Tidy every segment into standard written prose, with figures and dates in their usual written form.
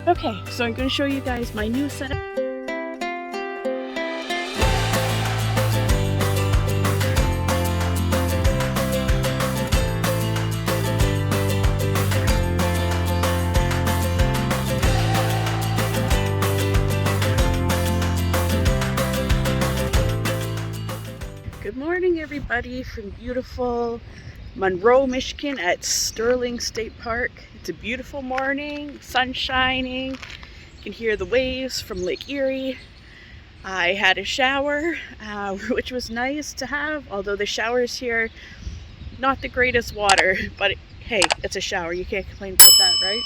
Okay, so I'm going to show you guys my new setup. Good morning, everybody, from beautiful Monroe, Michigan at Sterling State Park. It's a beautiful morning, sun shining. You can hear the waves from Lake Erie. I had a shower, which was nice to have, although the showers here, not the greatest water, but hey, it's a shower. You can't complain about that, right?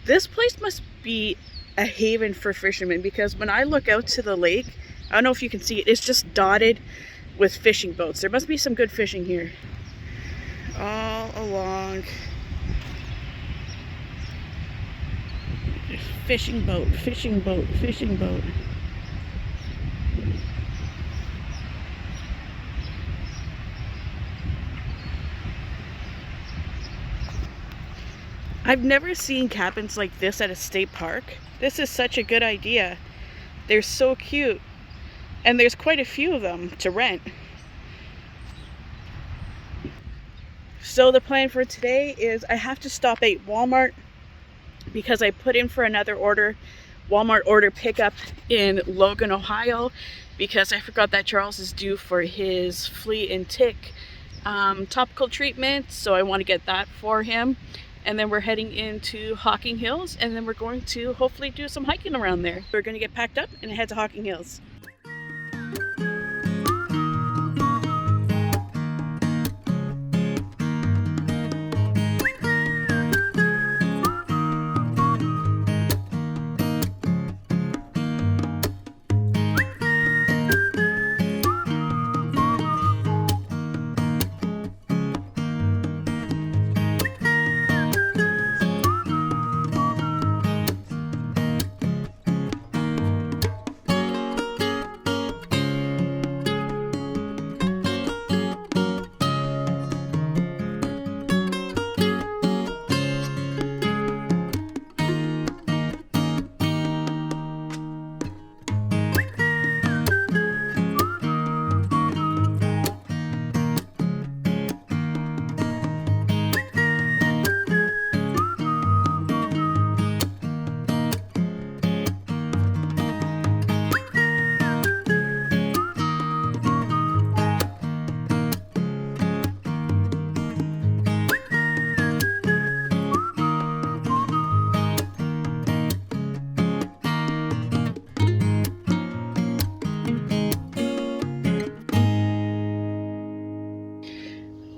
This place must be a haven for fishermen, because when I look out to the lake, I don't know if you can see it, it's just dotted with fishing boats. There must be some good fishing here. All along. Fishing boat, fishing boat, fishing boat. I've never seen cabins like this at a state park. This is such a good idea. They're so cute. And there's quite a few of them to rent. So the plan for today is I have to stop at Walmart because I put in for another order, Walmart order pickup in Logan, Ohio, because I forgot that Charles is due for his flea and tick topical treatment. So I want to get that for him. And then we're heading into Hocking Hills, and then we're going to hopefully do some hiking around there. We're going to get packed up and head to Hocking Hills.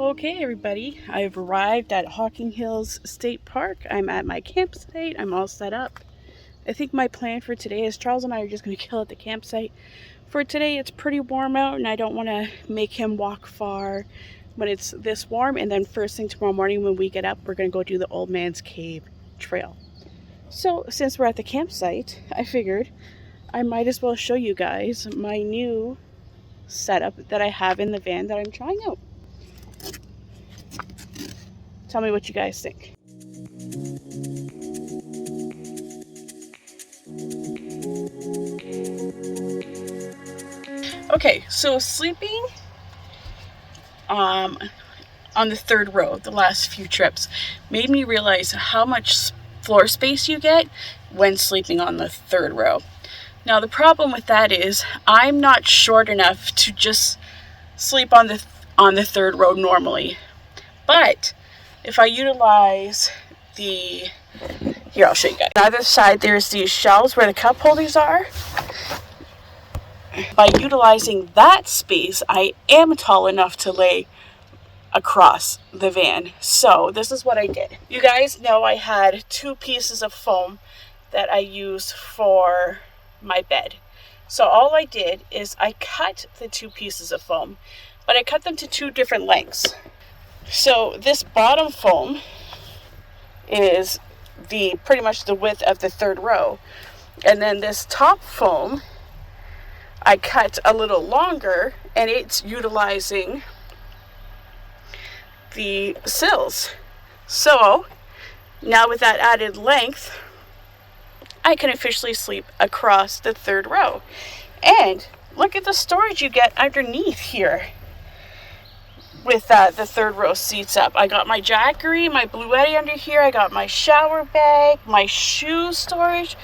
Okay, everybody, I've arrived at Hocking Hills State Park. I'm at my campsite. I'm all set up. I think my plan for today is Charles and I are just going to kill at the campsite. For today, it's pretty warm out, and I don't want to make him walk far when it's this warm. And then first thing tomorrow morning when we get up, we're going to go do the Old Man's Cave trail. So since we're at the campsite, I figured I might as well show you guys my new setup that I have in the van that I'm trying out. Tell me what you guys think. Okay, so sleeping on the third row the last few trips made me realize how much floor space you get when sleeping on the third row. Now the problem with that is I'm not short enough to just sleep on the third row normally. But if I utilize here, I'll show you guys. On the other side, there's these shelves where the cup holders are. By utilizing that space, I am tall enough to lay across the van. So this is what I did. You guys know I had 2 pieces of foam that I use for my bed. So all I did is I cut the 2 pieces of foam, but I cut them to 2 different lengths. So this bottom foam is pretty much the width of the third row. And then this top foam, I cut a little longer, and it's utilizing the sills. So now with that added length, I can officially sleep across the third row. And look at the storage you get underneath here with the third row seats up. I got my Jackery, my Bluetti under here. I got my shower bag, my shoe storage,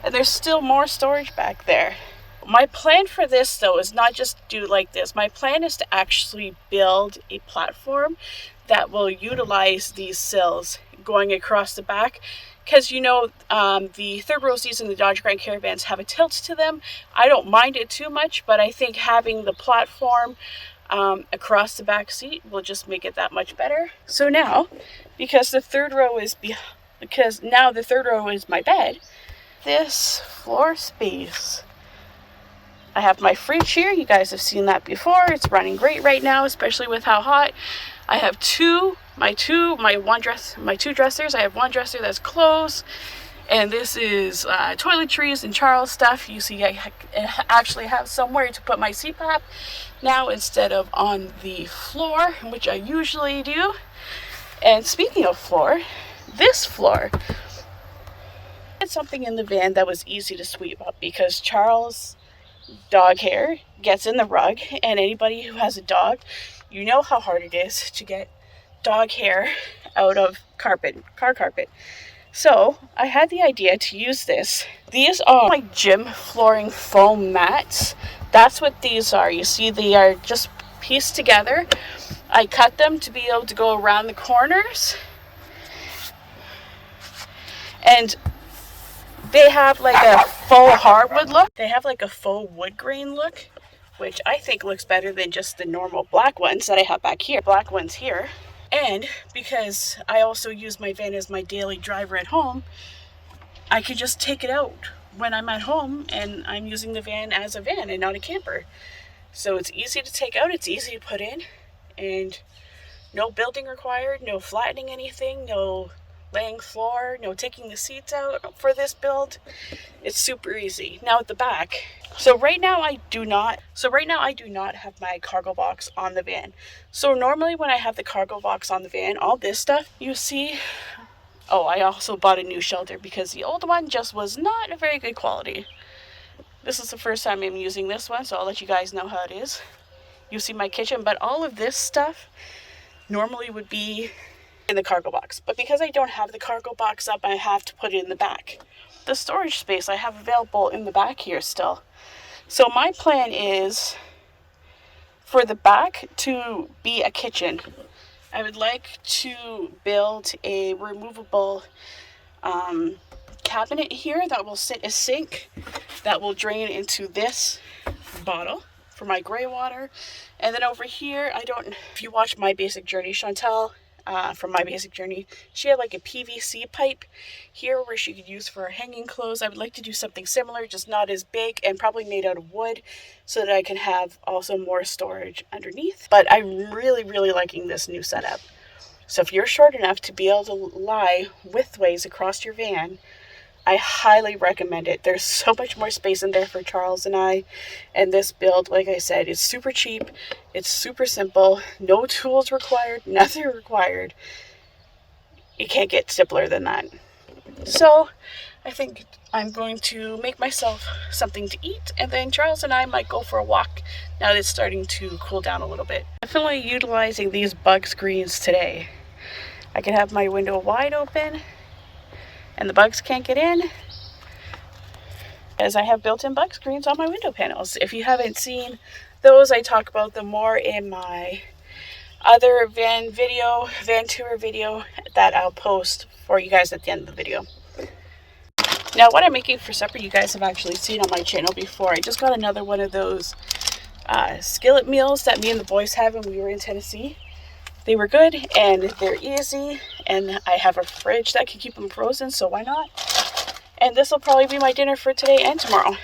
and there's still more storage back there. My plan for this, though, is not just do like this. My plan is to actually build a platform that will utilize these sills going across the back. Because, you know, the third row seats in the Dodge Grand Caravans have a tilt to them. I don't mind it too much, but I think having the platform across the back seat will just make it that much better. So now, because the third row is my bed, this floor space. I have my fridge here. You guys have seen that before. It's running great right now, especially with how hot. I have two dressers. I have one dresser that's closed, and this is toiletries and Charles stuff. You see, I actually have somewhere to put my CPAP now instead of on the floor, which I usually do. And speaking of floor, this floor, I had something in the van that was easy to sweep up because Charles' dog hair gets in the rug, and anybody who has a dog, you know how hard it is to get dog hair out of car carpet. So I had the idea to use this. These are my gym flooring foam mats. That's what these are. You see, they are just pieced together. I cut them to be able to go around the corners, and they have like a faux hardwood look. They have like a faux wood grain look, which I think looks better than just the normal black ones that I have back here. Black ones here. And because I also use my van as my daily driver at home, I could just take it out when I'm at home and I'm using the van as a van and not a camper. So it's easy to take out, it's easy to put in, and no building required, no flattening anything, no laying floor, no taking the seats out for this build. It's super easy. Now at the back, so right now I do not have my cargo box on the van. So normally when I have the cargo box on the van, all this stuff you see. Oh, I also bought a new shelter because the old one just was not a very good quality. This is the first time I'm using this one, so I'll let you guys know how it is. You see my kitchen, but all of this stuff normally would be in the cargo box, but because I don't have the cargo box up, I have to put it in the back. The storage space I have available in the back here still. So my plan is for the back to be a kitchen. I would like to build a removable cabinet here that will sit a sink that will drain into this bottle for my gray water. And then over here, if you watch My Basic Journey, Chantel, from My Basic Journey, she had like a PVC pipe here where she could use for her hanging clothes. I would like to do something similar, just not as big and probably made out of wood, so that I can have also more storage underneath. But I'm really, really liking this new setup. So if you're short enough to be able to lie widthways across your van, I highly recommend it. There's so much more space in there for Charles and I. And this build, like I said, is super cheap. It's super simple. No tools required. Nothing required. You can't get simpler than that. So I think I'm going to make myself something to eat. And then Charles and I might go for a walk now that it's starting to cool down a little bit. Definitely utilizing these bug screens today. I can have my window wide open, and the bugs can't get in, as I have built-in bug screens on my window panels. If you haven't seen those, I talk about them more in my other van tour video that I'll post for you guys at the end of the video. Now, what I'm making for supper, you guys have actually seen on my channel before. I just got another one of those skillet meals that me and the boys had when we were in Tennessee. They were good and they're easy, and I have a fridge that can keep them frozen, so why not? And this will probably be my dinner for today and tomorrow.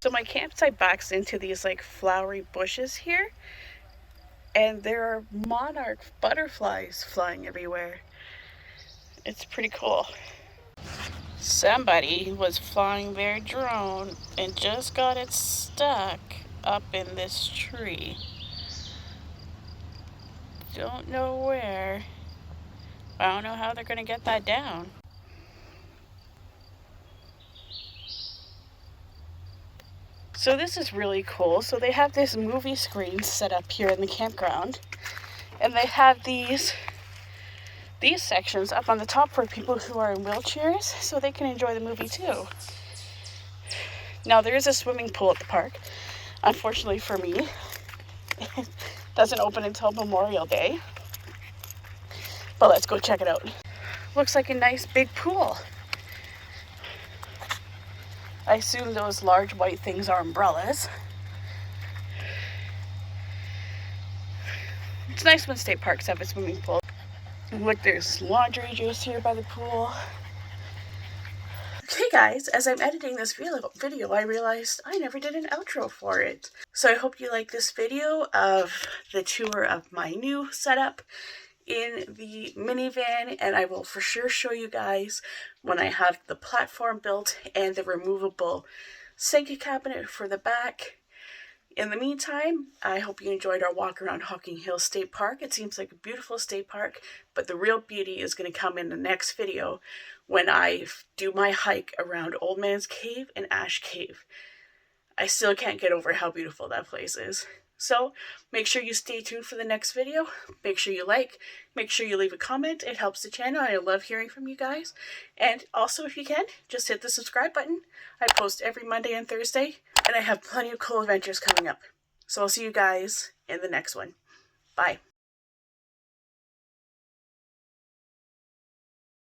So my campsite backs into these like flowery bushes here, and there are monarch butterflies flying everywhere. It's pretty cool. Somebody was flying their drone and just got it stuck up in this tree. Don't know where. I don't know how they're going to get that down. So this is really cool. So they have this movie screen set up here in the campground. And they have these sections up on the top for people who are in wheelchairs so they can enjoy the movie too. Now there is a swimming pool at the park. Unfortunately for me, it doesn't open until Memorial Day. But let's go check it out. Looks like a nice big pool. I assume those large white things are umbrellas. It's nice when state parks have a swimming pool. Look, there's laundry juice here by the pool. Okay guys, as I'm editing this video, I realized I never did an outro for it. So I hope you like this video of the tour of my new setup in the minivan, and I will for sure show you guys when I have the platform built and the removable sink cabinet for the back. In the meantime, I hope you enjoyed our walk around Hocking Hills State Park. It seems like a beautiful state park, but the real beauty is going to come in the next video when I do my hike around Old Man's Cave and Ash Cave. I still can't get over how beautiful that place is. So make sure you stay tuned for the next video. Make sure you like, make sure you leave a comment. It helps the channel. I love hearing from you guys. And also, if you can, just hit the subscribe button. I post every Monday and Thursday, and I have plenty of cool adventures coming up. So I'll see you guys in the next one. Bye.